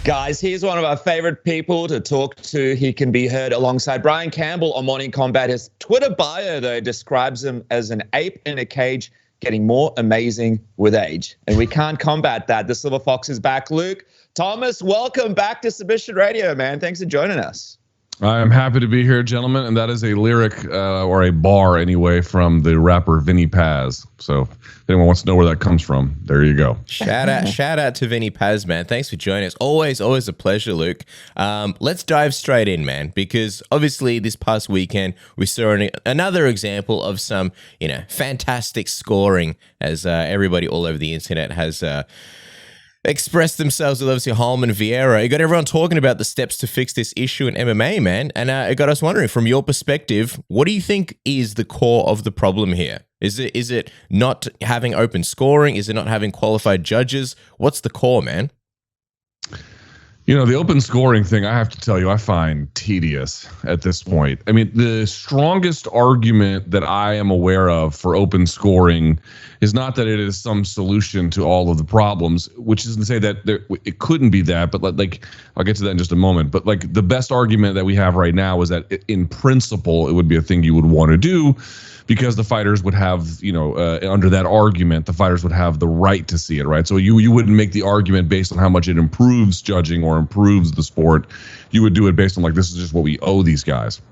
Guys, he's one of our favorite people to talk to. He can be heard alongside Brian Campbell on Morning Kombat. His Twitter bio, though, describes him as an ape in a cage, getting more amazing with age. And we can't combat that. The Silver Fox is back. Luke Thomas, welcome back to Submission Radio, man. Thanks for joining us. I'm happy to be here, gentlemen, and that is a lyric or a bar anyway from the rapper Vinny Paz. So if anyone wants to know where that comes from, there you go. Shout out to Vinny Paz, man. Thanks for joining us. Always a pleasure, Luke. Let's dive straight in, man, because obviously this past weekend we saw another example of some, fantastic scoring, as everybody all over the internet has expressed themselves with obviously Holm and Vieira. It got everyone talking about the steps to fix this issue in MMA, man. And it got us wondering, from your perspective, what do you think is the core of the problem here? Is it not having open scoring? Is it not having qualified judges? What's the core, man? The open scoring thing, I have to tell you, I find tedious at this point. I mean, the strongest argument that I am aware of for open scoring is not that it is some solution to all of the problems, which isn't to say that it couldn't be that, but like I'll get to that in just a moment. But like the best argument that we have right now is that in principle, it would be a thing you would want to do, because the fighters would have, under that argument, the fighters would have the right to see it, right? So you wouldn't make the argument based on how much it improves judging or improves the sport. You would do it based on like, this is just what we owe these guys.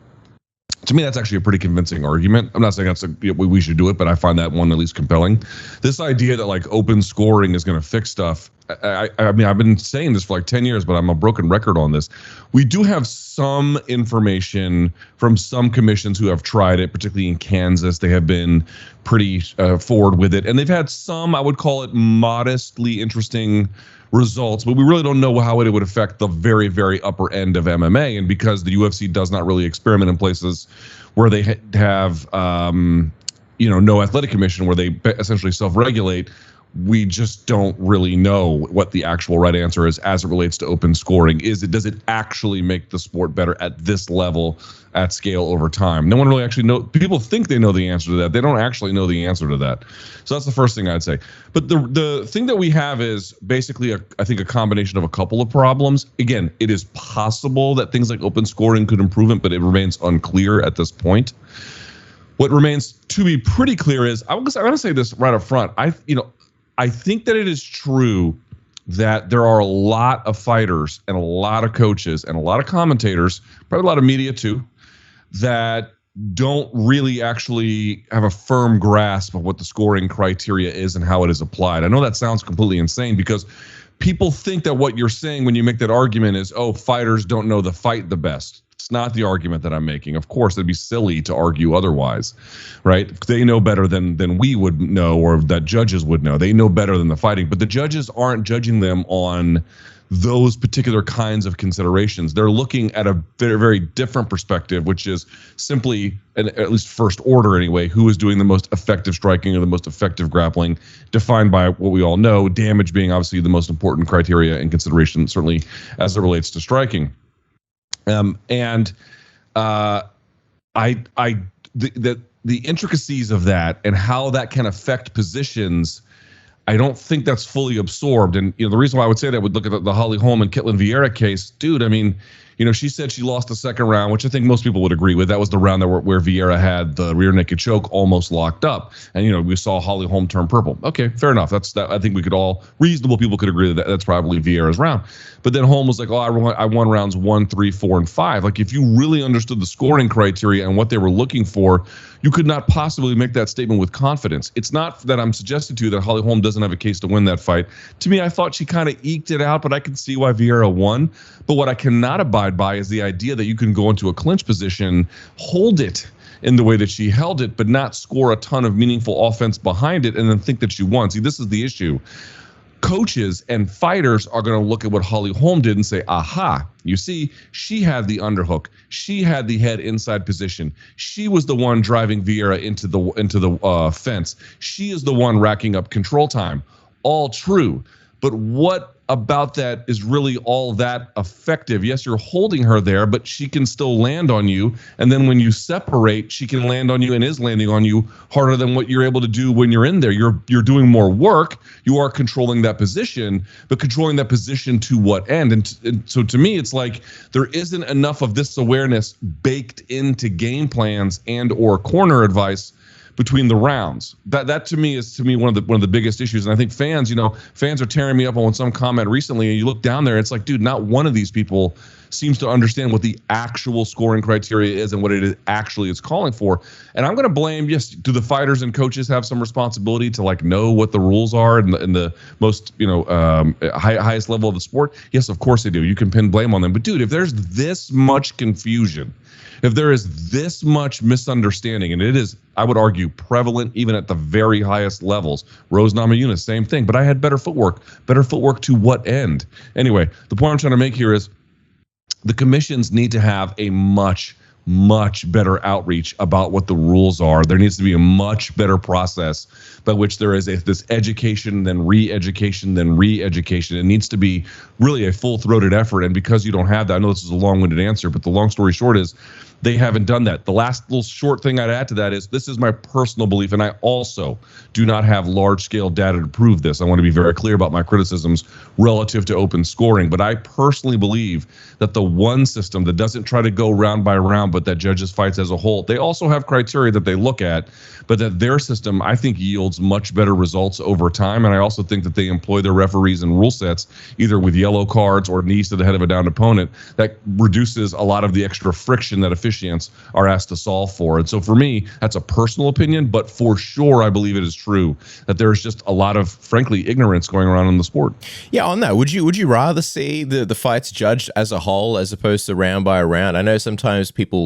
To me, that's actually a pretty convincing argument. I'm not saying we should do it, but I find that one at least compelling. This idea that like open scoring is going to fix stuff. I mean, I've been saying this for like 10 years, but I'm a broken record on this. We do have some information from some commissions who have tried it, particularly in Kansas. They have been pretty forward with it. And they've had some, I would call it modestly interesting results, but we really don't know how it would affect the very, very upper end of MMA. And because the UFC does not really experiment in places where they have, no athletic commission, where they essentially self-regulate, we just don't really know what the actual right answer is as it relates to open scoring. Does it actually make the sport better at this level, at scale, over time? No one really actually knows. People think they know the answer to that. They don't actually know the answer to that. So that's the first thing I'd say. But the thing that we have is basically, I think, a combination of a couple of problems. Again, it is possible that things like open scoring could improve it, but it remains unclear at this point. What remains to be pretty clear is, I'm going to say this right up front. I think that it is true that there are a lot of fighters and a lot of coaches and a lot of commentators, probably a lot of media too, that don't really actually have a firm grasp of what the scoring criteria is and how it is applied. I know that sounds completely insane, because people think that what you're saying when you make that argument is, oh, fighters don't know the fight the best. It's not the argument that I'm making. Of course, it'd be silly to argue otherwise, right? They know better than we would know, or that judges would know. They know better than the fighting, but the judges aren't judging them on those particular kinds of considerations. They're looking at a very, very different perspective, which is simply, at least first order anyway, who is doing the most effective striking or the most effective grappling, defined by what we all know, damage being obviously the most important criteria and consideration, certainly as it relates to striking. The intricacies of that and how that can affect positions, I don't think that's fully absorbed. And the reason why I would say that would look at the Holly Holm and Ketlen Vieira case, dude. I mean, she said she lost the second round, which I think most people would agree with. That was the round where Vieira had the rear naked choke almost locked up, and we saw Holly Holm turn purple. Okay, fair enough. I think we could all, reasonable people could agree that that's probably Vieira's round. But then Holm was like, "Oh, I won rounds 1, 3, 4, and 5." Like, if you really understood the scoring criteria and what they were looking for, you could not possibly make that statement with confidence. It's not that I'm suggesting to you that Holly Holm doesn't have a case to win that fight. To me, I thought she kind of eked it out, but I can see why Vieira won. But what I cannot abide by is the idea that you can go into a clinch position, hold it in the way that she held it, but not score a ton of meaningful offense behind it and then think that you won. See, this is the issue. Coaches and fighters are going to look at what Holly Holm did and say, aha, you see, she had the underhook. She had the head inside position. She was the one driving Vieira into the fence. She is the one racking up control time. All true. But what about that is really all that effective. Yes, you're holding her there, but she can still land on you. And then when you separate, she can land on you and is landing on you harder than what you're able to do when you're in there. You're doing more work. You are controlling that position, but controlling that position to what end? And so to me, it's like there isn't enough of this awareness baked into game plans and or corner advice between the rounds. That to me is one of the biggest issues. And I think fans are tearing me up on some comment recently, and you look down there, it's like, dude, not one of these people seems to understand what the actual scoring criteria is and what it is actually is calling for. And I'm going to blame, yes, do the fighters and coaches have some responsibility to like know what the rules are in the most, highest level of the sport? Yes, of course they do. You can pin blame on them. But dude, if there's this much confusion, if there is this much misunderstanding, and it is, I would argue, prevalent even at the very highest levels. Rose Namajunas, same thing, but I had better footwork. Better footwork to what end? Anyway, the point I'm trying to make here is the commissions need to have a much better outreach about what the rules are. There needs to be a much better process by which there is this education, then re-education, then re-education. It needs to be really a full-throated effort. And because you don't have that, I know this is a long-winded answer, but the long story short is they haven't done that. The last little short thing I'd add to that is this is my personal belief, and I also do not have large-scale data to prove this. I want to be very clear about my criticisms relative to open scoring, but I personally believe that the one system that doesn't try to go round by round, but that judges fights as a whole, they also have criteria that they look at, but that their system, I think, yields much better results over time. And I also think that they employ their referees and rule sets either with yellow cards or knees to the head of a downed opponent that reduces a lot of the extra friction that officiants are asked to solve for. And so for me, that's a personal opinion, but for sure, I believe it is true that there's just a lot of, frankly, ignorance going around in the sport. Yeah, on that, would you rather see the fights judged as a whole as opposed to round by round? I know sometimes people,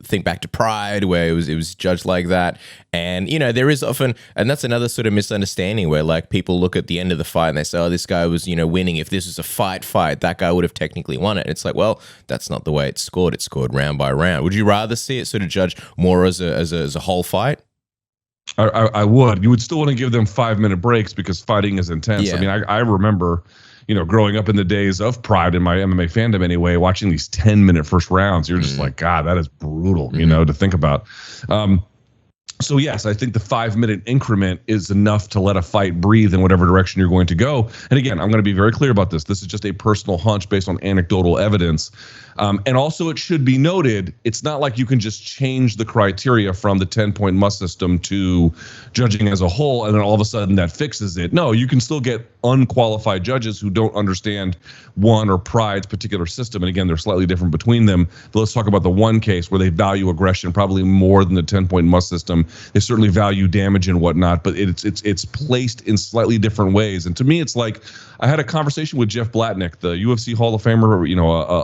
think back to Pride where it was judged like that. And, there is often, and that's another sort of misunderstanding where like people look at the end of the fight and they say, oh, this guy was, winning. If this was a fight, that guy would have technically won it. And it's like, well, that's not the way it's scored. It's scored round by round. Would you rather see it sort of judged more as a whole fight? I would. You would still want to give them 5-minute breaks because fighting is intense. Yeah. I mean, I remember, growing up in the days of Pride in my MMA fandom anyway, watching these 10-minute first rounds, you're just like, God, that is brutal, to think about. So yes, I think the 5-minute increment is enough to let a fight breathe in whatever direction you're going to go. And again, I'm going to be very clear about this. This is just a personal hunch based on anecdotal evidence. And also it should be noted, it's not like you can just change the criteria from the 10-point must system to judging as a whole, and then all of a sudden that fixes it. No, you can still get unqualified judges who don't understand one or Pride's particular system. And again, they're slightly different between them. But let's talk about the one case where they value aggression probably more than the 10-point must system. They certainly value damage and whatnot, but it's placed in slightly different ways. And to me, it's like I had a conversation with Jeff Blatnick, the UFC Hall of Famer,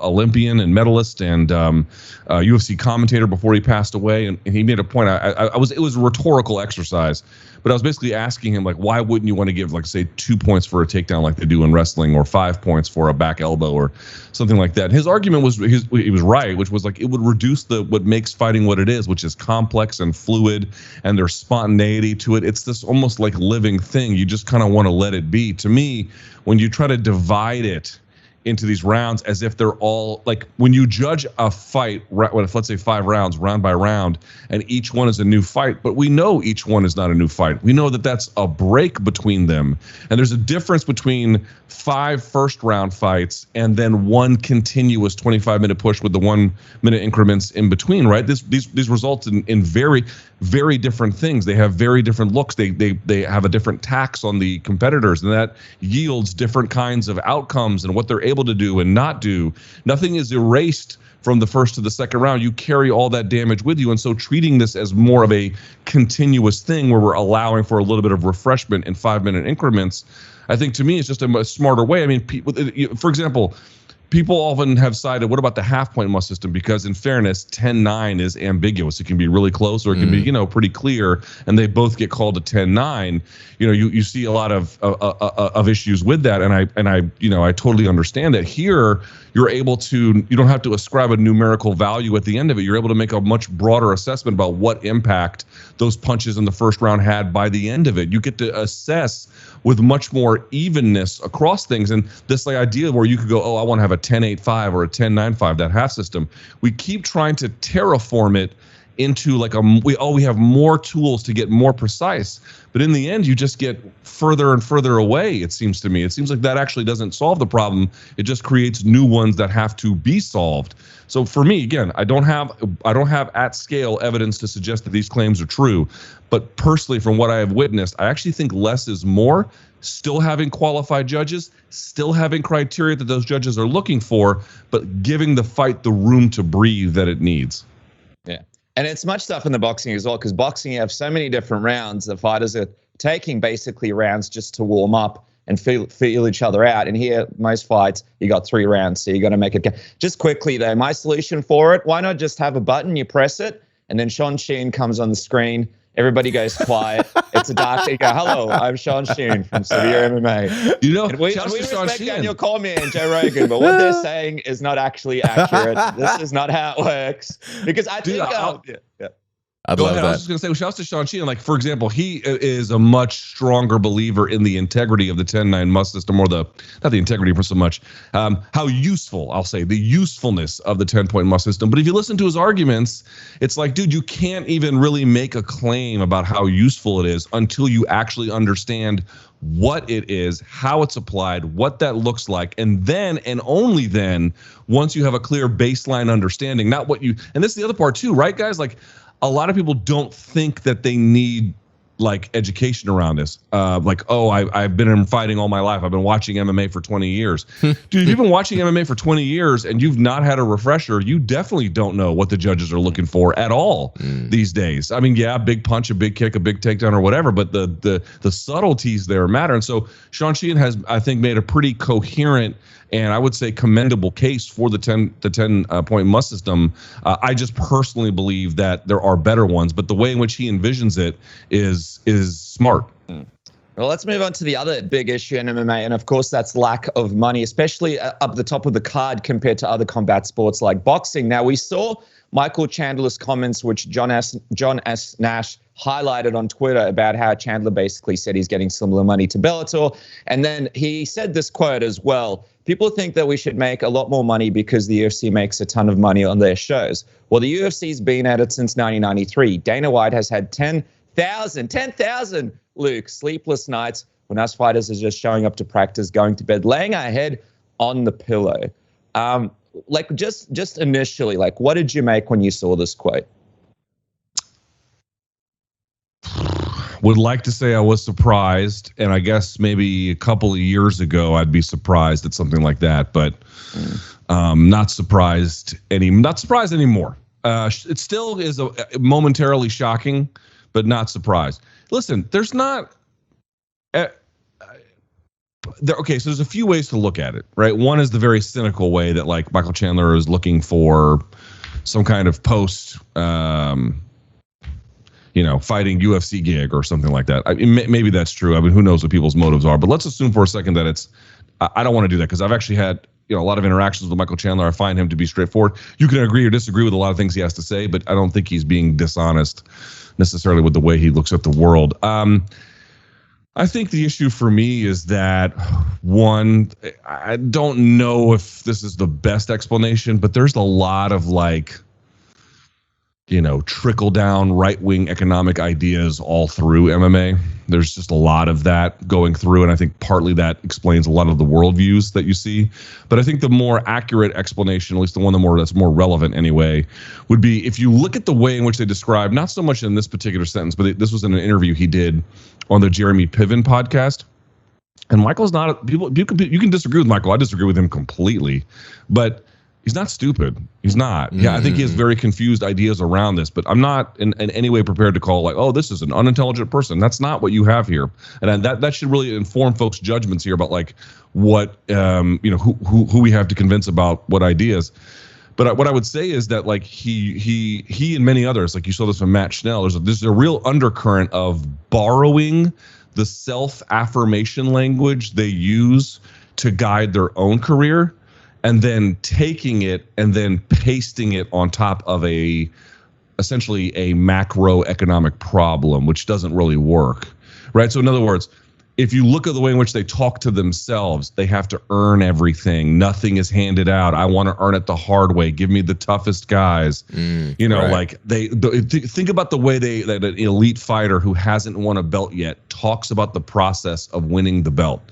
Olympian and medalist and UFC commentator before he passed away. And he made a point. It was a rhetorical exercise, but I was basically asking him, like, why wouldn't you want to give, like, say, 2 points for a takedown like they do in wrestling, or 5 points for a back elbow or something like that? And his argument was, he was right, which was like it would reduce what makes fighting what it is, which is complex and fluid, and there's spontaneity to it. It's this almost like living thing. You just kind of want to let it be. To me, when you try to divide it into these rounds as if they're all like, when you judge a fight, let's say 5 rounds, round by round, and each one is a new fight, but we know each one is not a new fight. We know that that's a break between them. And there's a difference between 5 first-round fights and then one continuous 25-minute push with the 1-minute increments in between, right? These result in very, very different things. They have very different looks. They have a different tax on the competitors, and that yields different kinds of outcomes and what they're able to do and not do. Nothing is erased from the first to the second round. You carry all that damage with you. And so treating this as more of a continuous thing where we're allowing for a little bit of refreshment in 5-minute increments, I think to me is just a smarter way. I mean, for example, people often have cited, what about the half-point must system? Because in fairness, 10-9 is ambiguous. It can be really close, or it can be, pretty clear, and they both get called a 10-9. You see a lot of issues with that, and I totally understand that. Here, you don't have to ascribe a numerical value at the end of it. You're able to make a much broader assessment about what impact those punches in the first round had by the end of it. You get to assess with much more evenness across things. And this like idea where you could go, oh, I want to have a 10-8-5 or a 10-9-5, that half system. We keep trying to terraform it into like we have more tools to get more precise, but in the end you just get further and further away. It seems to me, it seems like that actually doesn't solve the problem. It just creates new ones that have to be solved. So for me, again, I don't have at scale evidence to suggest that these claims are true, but personally from what I have witnessed, I actually think less is more. Still having qualified judges, still having criteria that those judges are looking for, but giving the fight the room to breathe that it needs. Yeah. And it's much stuff in the boxing as well, because boxing, you have so many different rounds. The fighters are taking basically rounds just to warm up and feel each other out. And here, most fights, you got 3 rounds, so you got to make it. Just quickly, though, my solution for it, why not just have a button, you press it, and then Sean Sheen comes on the screen. Everybody goes quiet. It's a dark. You go, hello, I'm Sean Sheen from Severe MMA. You know, we respect Daniel Cormier and Joe Rogan, but what they're saying is not actually accurate. This is not how it works. Because I think, I love that. I was just going to say, shout out to Sean Sheen. Like, for example, he is a much stronger believer in the integrity of the 10-9 must system, or not the integrity for so much, how useful, I'll say, the usefulness of the 10-point must system. But if you listen to his arguments, it's like, dude, you can't even really make a claim about how useful it is until you actually understand what it is, how it's applied, what that looks like. And then, and only then, once you have a clear baseline understanding, not what you, and this is the other part too, right, guys? Like, a lot of people don't think that they need like education around this. Like, oh, I've been in fighting all my life. I've been watching MMA for 20 years. Dude, if you've been watching MMA for 20 years and you've not had a refresher, you definitely don't know what the judges are looking for at all these days. I mean, yeah, big punch, a big kick, a big takedown or whatever, but the subtleties there matter. And so Sean Sheen has, I think, made a pretty coherent and I would say commendable case for the 10 point must system. I just personally believe that there are better ones, but the way in which he envisions it is smart. Well, let's move on to the other big issue in MMA, and of course that's lack of money, especially up the top of the card compared to other combat sports like boxing. Now, we saw Michael Chandler's comments, which John S. Nash highlighted on Twitter, about how Chandler basically said he's getting similar money to Bellator. And then he said this quote as well: people think that we should make a lot more money because the UFC makes a ton of money on their shows. Well, the UFC's been at it since 1993. Dana White has had 10,000, Luke, sleepless nights when us fighters are just showing up to practice, going to bed, laying our head on the pillow. Like, just initially, like, what did you make when you saw this quote? Would like to say I was surprised, and I guess maybe a couple of years ago I'd be surprised at something like that, but not surprised anymore. It still is momentarily shocking, but not surprised. Listen, there's not okay, so there's a few ways to look at it, right? One is the very cynical way that like Michael Chandler is looking for some kind of post fighting UFC gig or something like that. I mean, maybe that's true. I mean, who knows what people's motives are, but let's assume for a second that it's, I don't want to do that because I've actually had, a lot of interactions with Michael Chandler. I find him to be straightforward. You can agree or disagree with a lot of things he has to say, but I don't think he's being dishonest necessarily with the way he looks at the world. I think the issue for me is that, one, I don't know if this is the best explanation, but there's a lot of like, trickle down right-wing economic ideas all through MMA. There's just a lot of that going through, and I think partly that explains a lot of the worldviews that you see. But I think the more accurate explanation, at least the one that's more relevant anyway, would be if you look at the way in which they describe, not so much in this particular sentence, but this was in an interview he did on the Jeremy Piven podcast. And Michael's not, you can disagree with Michael. I disagree with him completely, but he's not stupid. He's not. Yeah, I think he has very confused ideas around this, but I'm not in any way prepared to call like, oh, this is an unintelligent person. That's not what you have here. And that should really inform folks' judgments here about like what, who we have to convince about what ideas. But what I would say is that like he and many others, like you saw this from Matt Schnell, there's a real undercurrent of borrowing the self-affirmation language they use to guide their own career, and then taking it and then pasting it on top of essentially a macroeconomic problem, which doesn't really work, right? So in other words, if you look at the way in which they talk to themselves, they have to earn everything. Nothing is handed out. I want to earn it the hard way. Give me the toughest guys. Like think about the way that an elite fighter who hasn't won a belt yet talks about the process of winning the belt.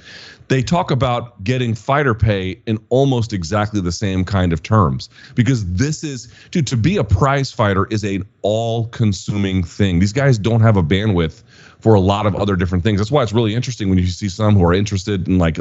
They talk about getting fighter pay in almost exactly the same kind of terms, because this is, dude, to be a prize fighter is an all-consuming thing. These guys don't have a bandwidth for a lot of other different things. That's why it's really interesting when you see some who are interested in like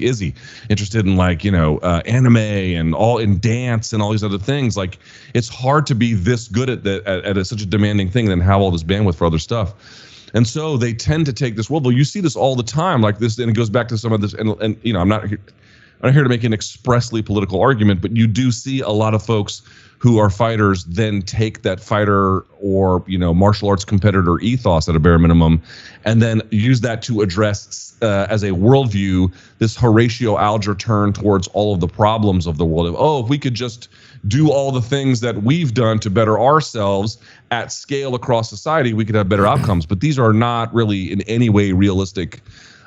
Izzy, interested in anime and all in dance and all these other things. Like, it's hard to be this good at such a demanding thing and have all this bandwidth for other stuff. And so they tend to take this world. Well, you see this all the time, like this, and it goes back to some of this. And I'm not here to make an expressly political argument, but you do see a lot of folks who are fighters then take that fighter or martial arts competitor ethos at a bare minimum, and then use that to address as a worldview this Horatio Alger turn towards all of the problems of the world. If we could just do all the things that we've done to better ourselves at scale across society, we could have better outcomes. But these are not really in any way realistic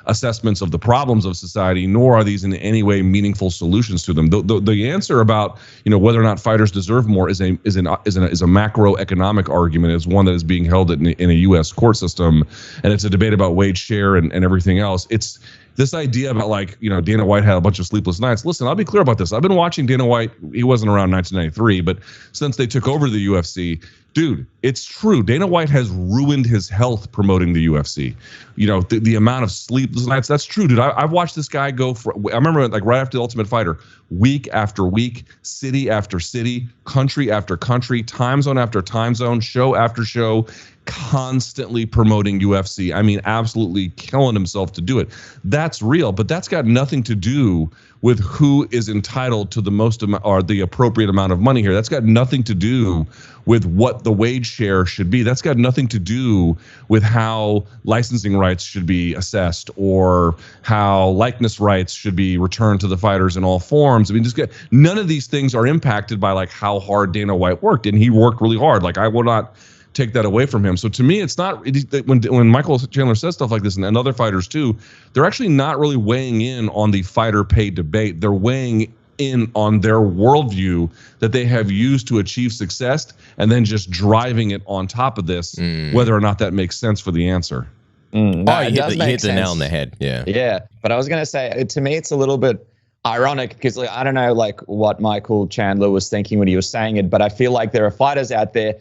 assessments of the problems of society, nor are these in any way meaningful solutions to them. The answer about whether or not fighters deserve more is a macroeconomic argument. Is one that is being held in a U.S. court system, and it's a debate about wage share and everything else. It's this idea about Dana White had a bunch of sleepless nights. Listen, I'll be clear about this. I've been watching Dana White. He wasn't around 1993, but since they took over the UFC, dude, it's true. Dana White has ruined his health promoting the UFC. The amount of sleepless nights, that's true, dude. I've watched this guy go I remember right after The Ultimate Fighter, week after week, city after city, country after country, time zone after time zone, show after show, constantly promoting UFC. I mean, absolutely killing himself to do it. That's real, but that's got nothing to do with who is entitled to the most or the appropriate amount of money here. That's got nothing to do with what the wage share should be. That's got nothing to do with how licensing rights should be assessed or how likeness rights should be returned to the fighters in all forms. I mean, none of these things are impacted by how hard Dana White worked, and he worked really hard. I will not take that away from him. So to me, it's not when Michael Chandler says stuff like this, and other fighters too, they're actually not really weighing in on the fighter pay debate. They're weighing in on their worldview that they have used to achieve success, and then just driving it on top of this, whether or not that makes sense for the answer. You hit the nail on the head. Yeah. But I was going to say, to me, it's a little bit ironic because I don't know what Michael Chandler was thinking when he was saying it, but I feel like there are fighters out there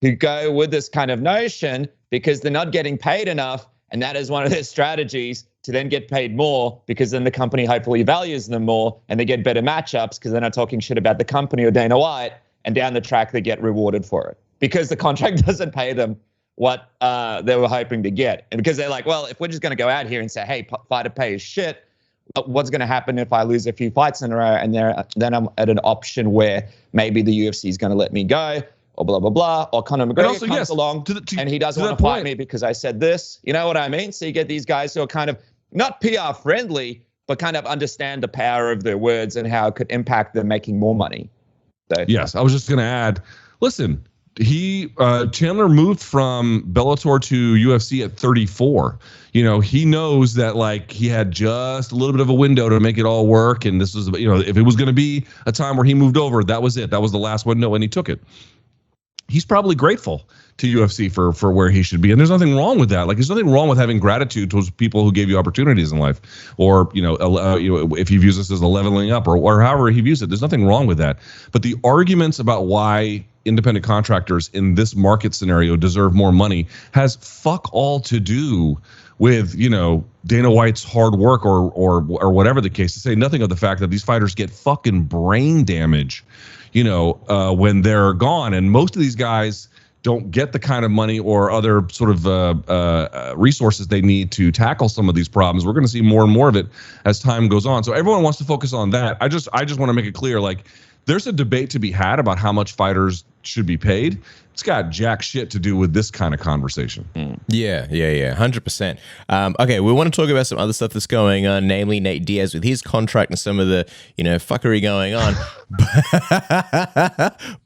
who go with this kind of notion because they're not getting paid enough, and that is one of their strategies to then get paid more, because then the company hopefully values them more and they get better matchups because they're not talking shit about the company or Dana White, and down the track they get rewarded for it because the contract doesn't pay them what they were hoping to get. And because they're like, well, if we're just going to go out here and say, hey, fighter pay is shit, what's going to happen if I lose a few fights in a row, and then I'm at an option where maybe the UFC is going to let me go, or blah, blah, blah, or Conor McGregor comes along and he doesn't want to fight me because I said this. You know what I mean? So you get these guys who are kind of not PR friendly, but kind of understand the power of their words and how it could impact them making more money. So, yes, I was just going to add, listen, Chandler moved from Bellator to UFC at 34. He knows that he had just a little bit of a window to make it all work. And this was, if it was going to be a time where he moved over, that was it. That was the last window, and he took it. He's probably grateful to UFC for where he should be. And there's nothing wrong with that. There's nothing wrong with having gratitude towards people who gave you opportunities in life, or, if he views this as a leveling up or however he views it, there's nothing wrong with that. But the arguments about why independent contractors in this market scenario deserve more money has fuck all to do with, Dana White's hard work or whatever the case, to say nothing of the fact that these fighters get fucking brain damage, when they're gone. And most of these guys don't get the kind of money or other sort of resources they need to tackle some of these problems. We're going to see more and more of it as time goes on. So everyone wants to focus on that. I just want to make it clear, there's a debate to be had about how much fighters should be paid. It's got jack shit to do with this kind of conversation. Yeah, 100%. Okay, we want to talk about some other stuff that's going on, namely Nate Diaz with his contract and some of the, fuckery going on.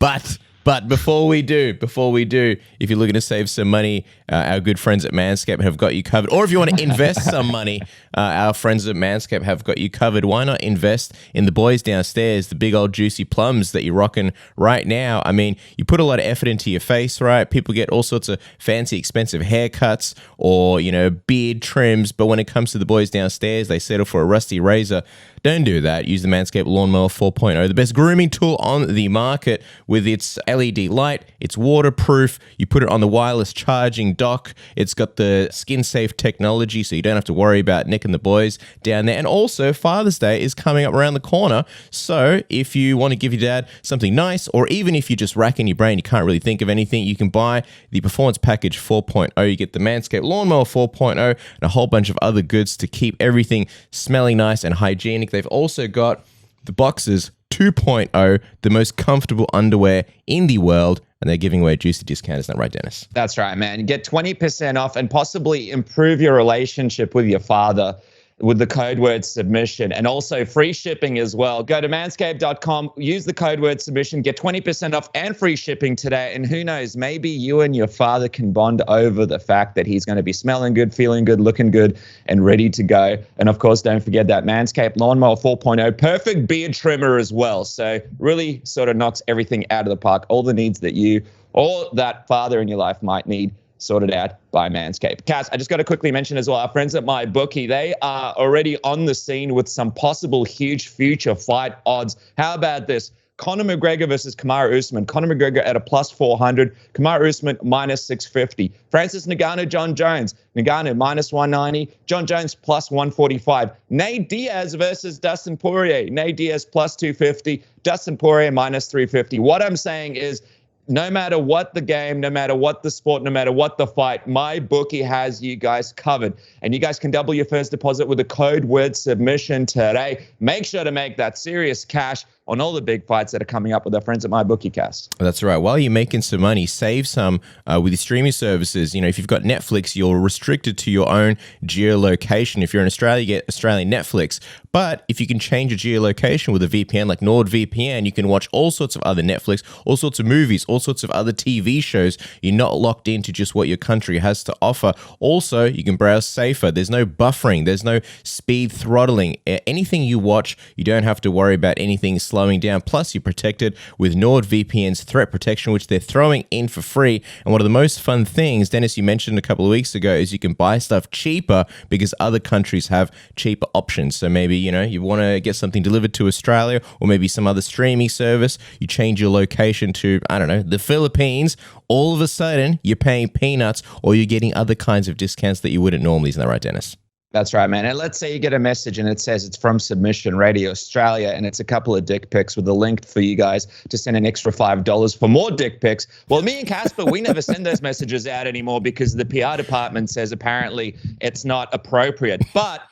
But But before we do, if you're looking to save some money, our good friends at Manscaped have got you covered. Or if you want to invest some money, our friends at Manscaped have got you covered. Why not invest in the boys downstairs, the big old juicy plums that you're rocking right now? I mean, you put a lot of effort into your face, right? People get all sorts of fancy, expensive haircuts or, beard trims. But when it comes to the boys downstairs, they settle for a rusty razor. Don't do that. Use the Manscaped Lawnmower 4.0, the best grooming tool on the market with its LED light. It's waterproof. You put it on the wireless charging dock. It's got the skin-safe technology, so you don't have to worry about nicking the boys down there. And also, Father's Day is coming up around the corner. So if you want to give your dad something nice, or even if you're just racking your brain, you can't really think of anything, you can buy the Performance Package 4.0. You get the Manscaped Lawnmower 4.0 and a whole bunch of other goods to keep everything smelling nice and hygienic. They've also got the Boxers 2.0, the most comfortable underwear in the world, and they're giving away a juicy discount. Isn't that right, Dennis? That's right, man. Get 20% off and possibly improve your relationship with your father with the code word submission, and also free shipping as well. Go to manscaped.com, use the code word submission, get 20% off and free shipping today. And who knows, maybe you and your father can bond over the fact that he's going to be smelling good, feeling good, looking good, and ready to go. And of course, don't forget that Manscaped Lawnmower 4.0, perfect beard trimmer as well. So really sort of knocks everything out of the park. All the needs that you or that father in your life might need sorted out by Manscaped. Cass, I just got to quickly mention as well, our friends at MyBookie, they are already on the scene with some possible huge future fight odds. How about this? Conor McGregor versus Kamaru Usman. Conor McGregor at a plus 400. Kamaru Usman minus 650. Francis Ngannou, John Jones. Ngannou minus 190. John Jones plus 145. Nate Diaz versus Dustin Poirier. Nate Diaz plus 250. Dustin Poirier minus 350. What I'm saying is, no matter what the game, no matter what the sport, no matter what the fight, MyBookie has you guys covered. And you guys can double your first deposit with the code word submission today. Make sure to make that serious cash on all the big fights that are coming up with our friends at MyBookie, Cass. That's right. While you're making some money, save some with your streaming services. If you've got Netflix, you're restricted to your own geolocation. If you're in Australia, you get Australian Netflix. But if you can change your geolocation with a VPN like NordVPN, you can watch all sorts of other Netflix, all sorts of movies, all sorts of other TV shows. You're not locked into just what your country has to offer. Also, you can browse safer. There's no buffering. There's no speed throttling. Anything you watch, you don't have to worry about anything slowing down. Plus, you're protected with NordVPN's threat protection, which they're throwing in for free. And one of the most fun things, Dennis, you mentioned a couple of weeks ago, is you can buy stuff cheaper because other countries have cheaper options. So maybe, you want to get something delivered to Australia or maybe some other streaming service. You change your location to, I don't know, the Philippines. All of a sudden, you're paying peanuts or you're getting other kinds of discounts that you wouldn't normally. Isn't that right, Dennis? That's right, man. And let's say you get a message and it says it's from Submission Radio Australia and it's a couple of dick pics with a link for you guys to send an extra $5 for more dick pics. Well, me and Casper, we never send those messages out anymore because the PR department says apparently it's not appropriate. But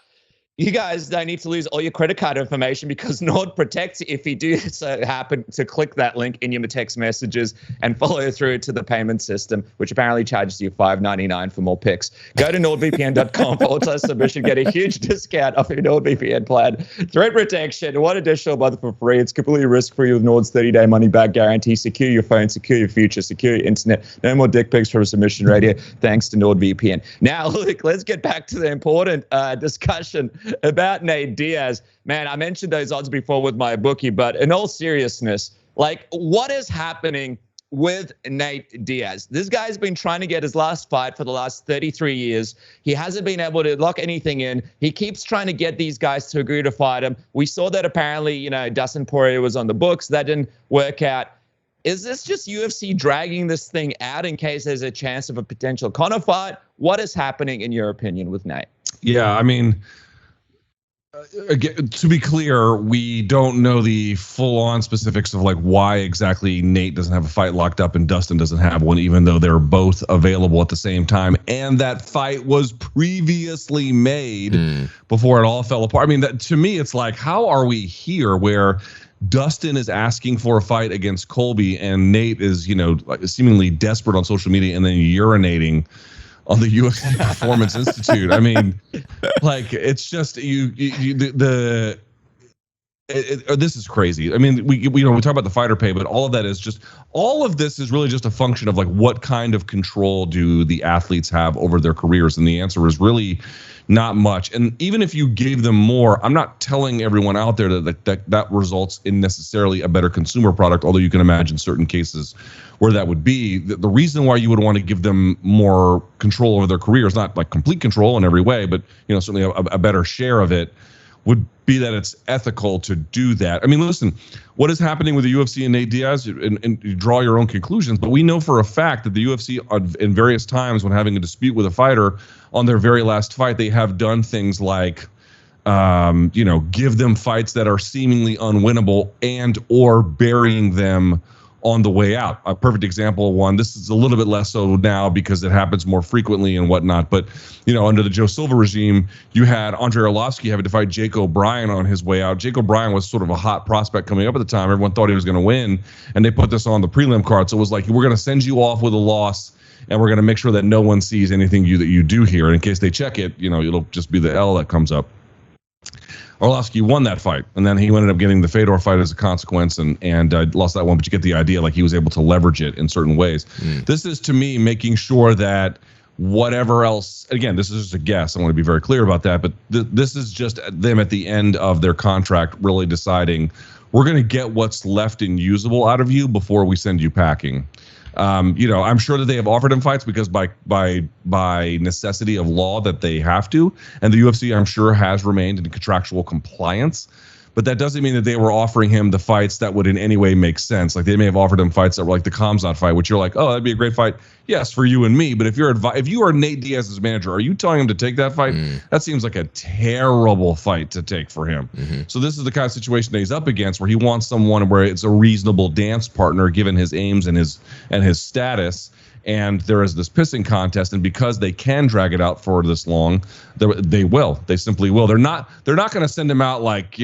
you guys don't need to lose all your credit card information because Nord protects you if you do so happen to click that link in your text messages and follow through to the payment system, which apparently charges you $5.99 for more pics. Go to nordvpn.com/submission, get a huge discount off your NordVPN plan. Threat protection, one additional month for free. It's completely risk-free with Nord's 30-day money-back guarantee. Secure your phone, secure your future, secure your internet. No more dick pics from Submission Radio, thanks to NordVPN. Now, look, let's get back to the important discussion about Nate Diaz. Man, I mentioned those odds before with MyBookie, but in all seriousness, what is happening with Nate Diaz? This guy's been trying to get his last fight for the last 33 years. He hasn't been able to lock anything in. He keeps trying to get these guys to agree to fight him. We saw that apparently, Dustin Poirier was on the books. That didn't work out. Is this just UFC dragging this thing out in case there's a chance of a potential Conor fight? What is happening, in your opinion, with Nate? Yeah, I mean, again, to be clear, we don't know the full-on specifics of why exactly Nate doesn't have a fight locked up and Dustin doesn't have one, even though they're both available at the same time. And that fight was previously made before it all fell apart. I mean, to me, it's how are we here where Dustin is asking for a fight against Colby and Nate is, seemingly desperate on social media and then urinating on the UFC Performance Institute. I mean, it's just the this is crazy. I mean, we talk about the fighter pay, but all of this is really just a function of like what kind of control do the athletes have over their careers, and the answer is really not much. And even if you gave them more, I'm not telling everyone out there that results in necessarily a better consumer product, although you can imagine certain cases where that would be. The reason why you would want to give them more control over their career is not like complete control in every way, but certainly a better share of it would be that it's ethical to do that. I mean, listen, what is happening with the UFC and Nate Diaz, and you draw your own conclusions, but we know for a fact that the UFC in various times when having a dispute with a fighter on their very last fight, they have done things like, give them fights that are seemingly unwinnable and or burying them on the way out. A perfect example of one, this is a little bit less so now because it happens more frequently and whatnot, but under the Joe Silva regime, you had Andrei Arlovsky having to fight Jake O'Brien on his way out. Jake O'Brien was sort of a hot prospect coming up at the time. Everyone thought he was going to win, and they put this on the prelim card. So it was like, we're going to send you off with a loss, and we're going to make sure that no one sees anything that you do here. And in case they check it, it'll just be the L that comes up. Arlovsky won that fight, and then he ended up getting the Fedor fight as a consequence, and lost that one. But you get the idea, like he was able to leverage it in certain ways. This is, to me, making sure that whatever else, again, this is just a guess. I want to be very clear about that, but this is just them at the end of their contract really deciding, we're going to get what's left and usable out of you before we send you packing. I'm sure that they have offered him fights because by necessity of law that they have to, and the UFC, I'm sure, has remained in contractual compliance. But that doesn't mean that they were offering him the fights that would in any way make sense. Like they may have offered him fights that were like the Khamzat fight, which you're like, oh, that'd be a great fight. Yes, for you and me. But if you are Nate Diaz's manager, are you telling him to take that fight? That seems like a terrible fight to take for him. So this is the kind of situation that he's up against, where he wants someone where it's a reasonable dance partner given his aims and his status. And there is this pissing contest, and because they can drag it out for this long, they simply will. They're not going to send him out like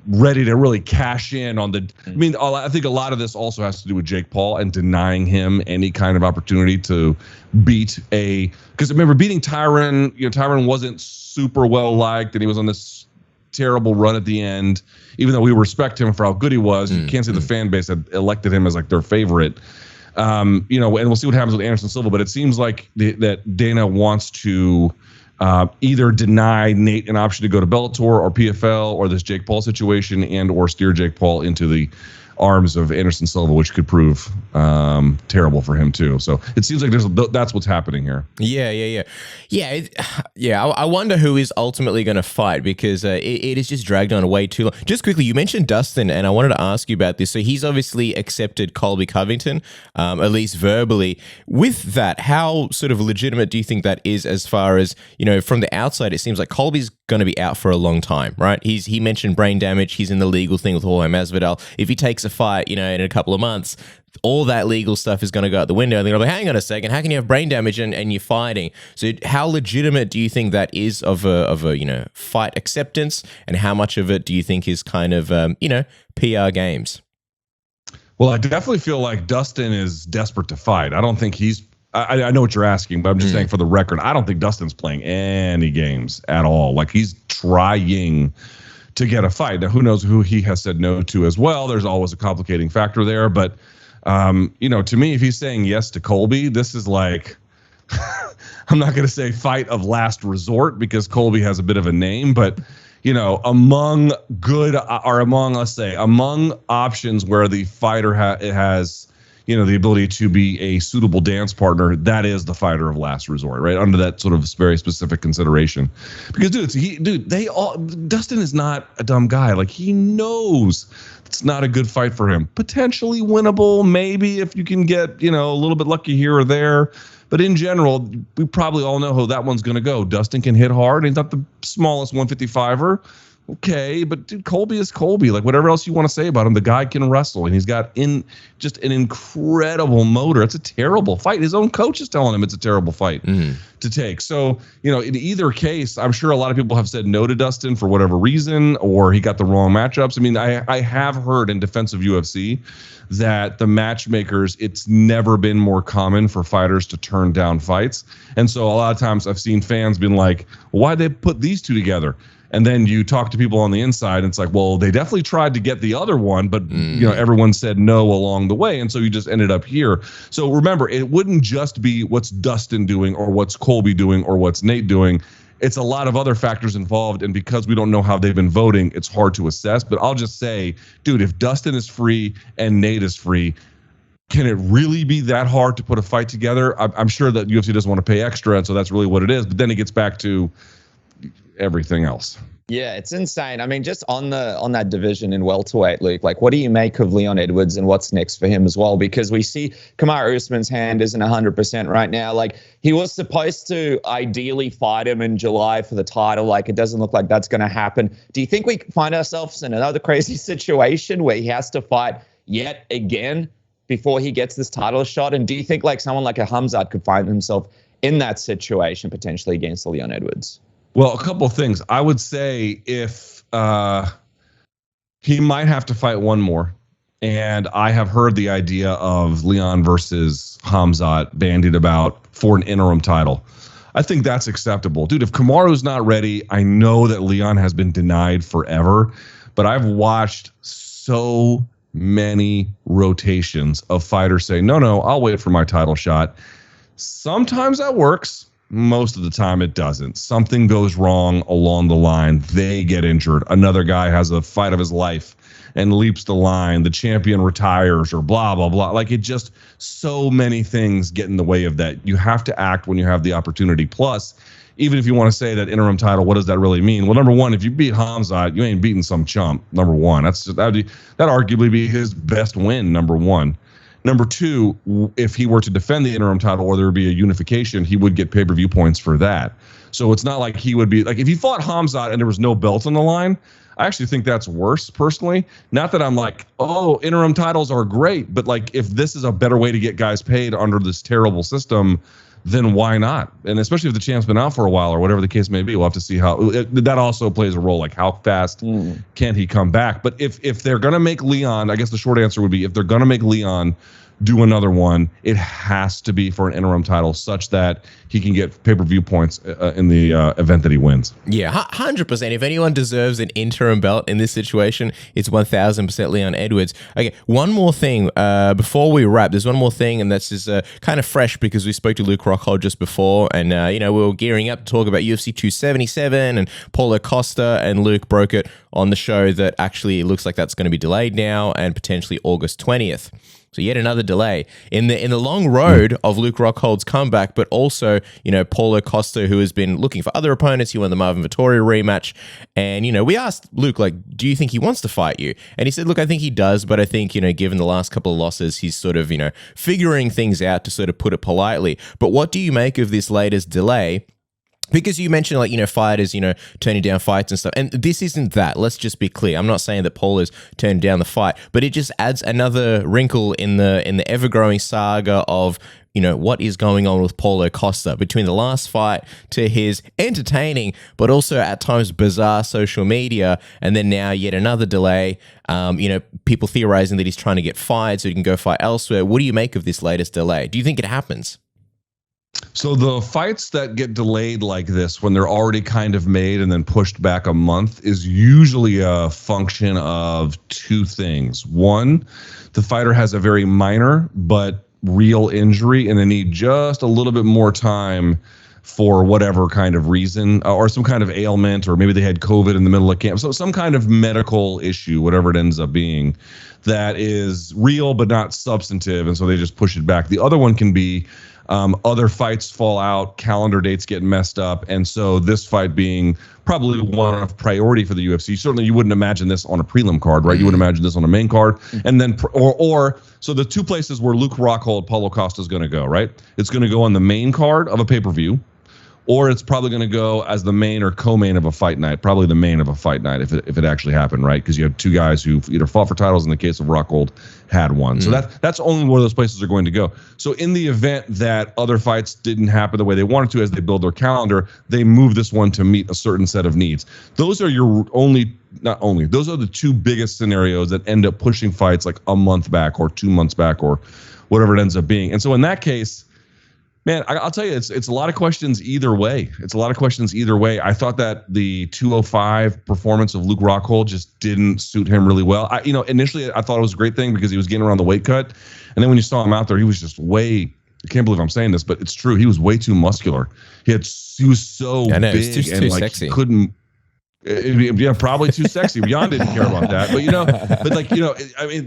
ready to really cash in on the. I mean, I think a lot of this also has to do with Jake Paul and denying him any kind of opportunity to beat because remember, beating Tyron, Tyron wasn't super well liked, and he was on this terrible run at the end. Even though we respect him for how good he was, you can't say the fan base had elected him as like their favorite. And we'll see what happens with Anderson Silva, but it seems like that Dana wants to either deny Nate an option to go to Bellator or PFL or this Jake Paul situation, and or steer Jake Paul into the arms of Anderson Silva, which could prove terrible for him too. So it seems like that's what's happening here. Yeah. I wonder who is ultimately going to fight, because it is just dragged on way too long. Just quickly, you mentioned Dustin, and I wanted to ask you about this. So he's obviously accepted Colby Covington, at least verbally. With that, how sort of legitimate do you think that is, as far as, from the outside, it seems like Colby's going to be out for a long time, right? He mentioned brain damage. He's in the legal thing with Jorge Masvidal. If he takes a fight, in a couple of months, all that legal stuff is going to go out the window. And they're going to be, hang on a second, how can you have brain damage and you're fighting? So how legitimate do you think that is of a fight acceptance, and how much of it do you think is kind of PR games? Well, I definitely feel like Dustin is desperate to fight. I don't think he's. I know what you're asking, but I'm just saying for the record, I don't think Dustin's playing any games at all. Like, he's trying to get a fight. Now, who knows who he has said no to as well. There's always a complicating factor there. But, to me, if he's saying yes to Colby, this is like, I'm not going to say fight of last resort because Colby has a bit of a name, but, among options where the fighter has the ability to be a suitable dance partner, that is the fighter of last resort, right? Under that sort of very specific consideration. Because, Dustin is not a dumb guy. Like, he knows it's not a good fight for him. Potentially winnable, maybe, if you can get, a little bit lucky here or there. But in general, we probably all know how that one's going to go. Dustin can hit hard. He's not the smallest 155er. Okay, but dude, Colby is Colby. Like, whatever else you want to say about him, the guy can wrestle, and he's got just an incredible motor. It's a terrible fight. His own coach is telling him it's a terrible fight to take. So, in either case, I'm sure a lot of people have said no to Dustin for whatever reason, or he got the wrong matchups. I mean, I have heard in defense of UFC that the matchmakers, it's never been more common for fighters to turn down fights. And so a lot of times I've seen fans being like, why'd they put these two together? And then you talk to people on the inside, and it's like, well, they definitely tried to get the other one, but everyone said no along the way, and so you just ended up here. So remember, it wouldn't just be what's Dustin doing or what's Colby doing or what's Nate doing. It's a lot of other factors involved, and because we don't know how they've been voting, it's hard to assess. But I'll just say, dude, if Dustin is free and Nate is free, can it really be that hard to put a fight together? I'm sure that UFC doesn't want to pay extra, and so that's really what it is. But then it gets back to everything else. Yeah, it's insane. I mean, just on that division in welterweight, Luke, like, what do you make of Leon Edwards and what's next for him as well? Because we see Kamaru Usman's hand isn't 100% right now. Like, he was supposed to ideally fight him in July for the title. Like, it doesn't look like that's going to happen. Do you think we find ourselves in another crazy situation where he has to fight yet again before he gets this title shot? And do you think like someone like a Khamzat could find himself in that situation potentially against Leon Edwards? Well, a couple of things. I would say if he might have to fight one more, and I have heard the idea of Leon versus Khamzat bandied about for an interim title. I think that's acceptable. Dude, if Kamaru's not ready, I know that Leon has been denied forever, but I've watched so many rotations of fighters say, no, I'll wait for my title shot. Sometimes that works. Most of the time it doesn't. Something goes wrong along the line. They get injured. Another guy has a fight of his life and leaps the line. The champion retires or blah, blah, blah. Like, it just, so many things get in the way of that. You have to act when you have the opportunity. Plus, even if you want to say that interim title, what does that really mean? Well, number one, if you beat Khamzat, you ain't beating some chump. Number one, that'd arguably be his best win. Number one. Number two, if he were to defend the interim title or there would be a unification, he would get pay-per-view points for that. So it's not like he would be like, if he fought Khamzat and there was no belt on the line, I actually think that's worse personally. Not that I'm like, oh, interim titles are great, but like, if this is a better way to get guys paid under this terrible system, then why not? And especially if the champ's been out for a while or whatever the case may be, we'll have to see how that also plays a role. Like, how fast can he come back? But if they're going to make Leon, I guess the short answer would be, if they're going to make Leon do another one, it has to be for an interim title such that he can get pay-per-view points in the event that he wins. Yeah, 100%. If anyone deserves an interim belt in this situation, it's 1000% Leon Edwards. Okay, one more thing before we wrap. There's one more thing, and that's just kind of fresh because we spoke to Luke Rockhold just before, and we were gearing up to talk about UFC 277 and Paulo Costa, and Luke broke it on the show that actually it looks like that's going to be delayed now and potentially August 20th. So yet another delay in the long road of Luke Rockhold's comeback, but also, Paulo Costa, who has been looking for other opponents. He won the Marvin Vettori rematch. And, we asked Luke, like, do you think he wants to fight you? And he said, look, I think he does. But I think, given the last couple of losses, he's sort of, figuring things out, to sort of put it politely. But what do you make of this latest delay? Because you mentioned, like, fighters, turning down fights and stuff. And this isn't that. Let's just be clear. I'm not saying that Paulo's turned down the fight, but it just adds another wrinkle in the ever-growing saga of, what is going on with Paulo Costa between the last fight to his entertaining, but also at times bizarre social media. And then now yet another delay. People theorizing that he's trying to get fired so he can go fight elsewhere. What do you make of this latest delay? Do you think it happens? So the fights that get delayed like this, when they're already kind of made and then pushed back a month, is usually a function of two things. One, the fighter has a very minor but real injury and they need just a little bit more time for whatever kind of reason, or some kind of ailment, or maybe they had COVID in the middle of camp. So some kind of medical issue, whatever it ends up being, that is real but not substantive, and so they just push it back. The other one can be other fights fall out, calendar dates get messed up, and so this fight being probably one of priority for the UFC. Certainly, you wouldn't imagine this on a prelim card, right? You would imagine this on a main card, and then so the two places where Luke Rockhold, Paulo Costa is going to go, right? It's going to go on the main card of a pay-per-view, or it's probably going to go as the main or co-main of a fight night. Probably the main of a fight night if it actually happened, right? Because you have two guys who either fought for titles, in the case of Rockhold, had one. So that's only where those places are going to go. So in the event that other fights didn't happen the way they wanted to as they build their calendar, they move this one to meet a certain set of needs. Those are those are the two biggest scenarios that end up pushing fights like a month back or 2 months back or whatever it ends up being. And so in that case, Man, I'll tell you, it's a lot of questions either way. I thought that the 205 performance of Luke Rockhold just didn't suit him really well. Initially I thought it was a great thing because he was getting around the weight cut, and then when you saw him out there, he was just I can't believe I'm saying this, but it's true. He was way too muscular. He was so big and too like sexy. He couldn't. Yeah, probably too sexy. Jan didn't care about that, but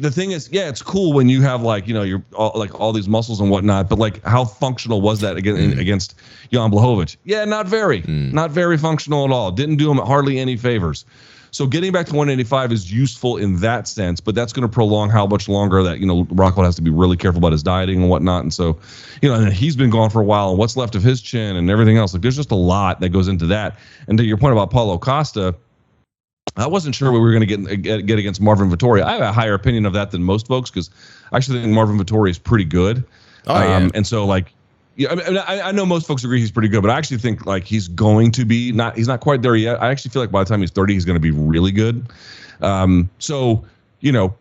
the thing is, yeah, it's cool when you have you're all these muscles and whatnot, but like how functional was that against Jan Blachowicz? Yeah, not very functional at all. Didn't do him hardly any favors. So getting back to 185 is useful in that sense, but that's going to prolong how much longer that, Rockhold has to be really careful about his dieting and whatnot. And so, and he's been gone for a while, and what's left of his chin and everything else. Like there's just a lot that goes into that. And to your point about Paulo Costa, I wasn't sure we were going to get against Marvin Vettori. I have a higher opinion of that than most folks because I actually think Marvin Vettori is pretty good. Oh, yeah. And so I know most folks agree he's pretty good, but I actually think like he's going to be he's not quite there yet. I actually feel like by the time he's 30, he's going to be really good. So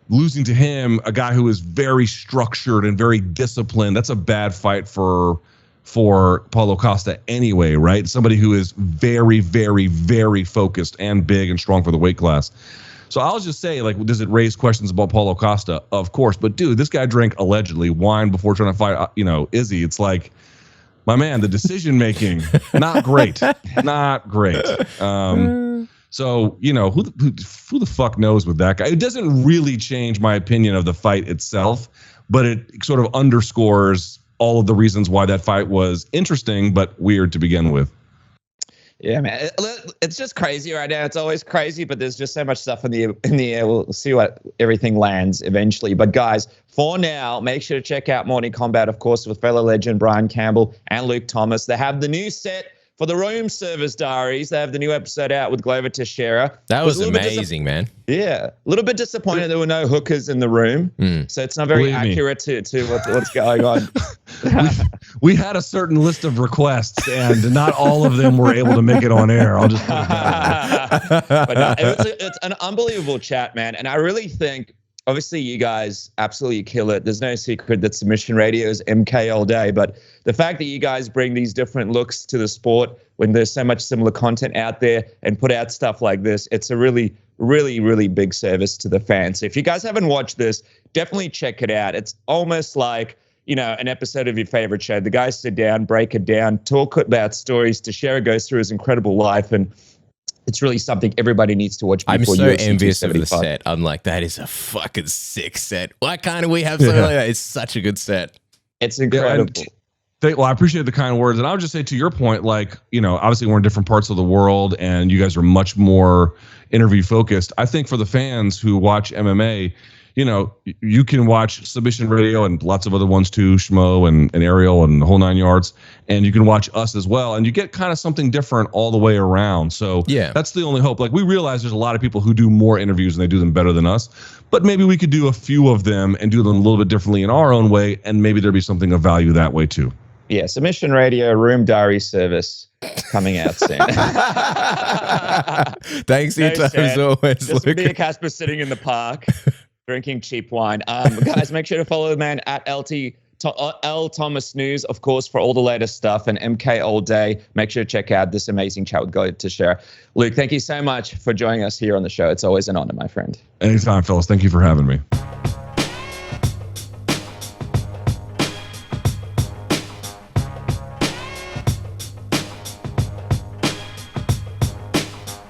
losing to him, a guy who is very structured and very disciplined, that's a bad fight for Paulo Costa anyway, right? Somebody who is very, very, very focused and big and strong for the weight class. So I'll just say, like, does it raise questions about Paulo Costa? Of course. But, dude, this guy drank allegedly wine before trying to fight, Izzy. It's like, my man, the decision-making, not great. Not great. So, who the fuck knows with that guy? It doesn't really change my opinion of the fight itself, but it sort of underscores all of the reasons why that fight was interesting but weird to begin with. Yeah, man, it's just crazy right now. It's always crazy, but there's just so much stuff in the air. We'll see what everything lands eventually. But guys, for now, make sure to check out Morning Kombat, of course, with fellow legend Brian Campbell and Luke Thomas. They have the new set for the Room Service Diaries. They have the new episode out with Glover Teixeira. That was amazing, man. Yeah, a little bit disappointed there were no hookers in the room, so it's not very accurate to what's going on. we had a certain list of requests, and not all of them were able to make it on air. I'll just put it that way. But no, it's an unbelievable chat, man, and I really think, obviously, you guys absolutely kill it. There's no secret that Submission Radio is MK all day, but the fact that you guys bring these different looks to the sport when there's so much similar content out there and put out stuff like this, it's a really, really, really big service to the fans. So if you guys haven't watched this, definitely check it out. It's almost like, an episode of your favorite show. The guys sit down, break it down, talk about stories. Teixeira goes through his incredible life, and it's really something everybody needs to watch. I'm so envious of the set. I'm like, that is a fucking sick set. Why can't we have something like that? It's such a good set. It's incredible. Well, I appreciate the kind words. And I would just say, to your point, like, obviously we're in different parts of the world and you guys are much more interview focused. I think for the fans who watch MMA, you can watch Submission Radio and lots of other ones too, Schmo and Ariel and the whole 9 yards. And you can watch us as well. And you get kind of something different all the way around. So yeah, that's the only hope. Like, we realize there's a lot of people who do more interviews and they do them better than us. But maybe we could do a few of them and do them a little bit differently in our own way. And maybe there'd be something of value that way too. Yeah, Submission Radio, Room Diary service coming out soon. Thanks for your time as always. This will be a Casper sitting in the park drinking cheap wine. Guys, make sure to follow the man at L Thomas News, of course, for all the latest stuff, and MK all day. Make sure to check out this amazing chat with Glover Teixeira. Luke, thank you so much for joining us here on the show. It's always an honor, my friend. Anytime, fellas. Thank you for having me.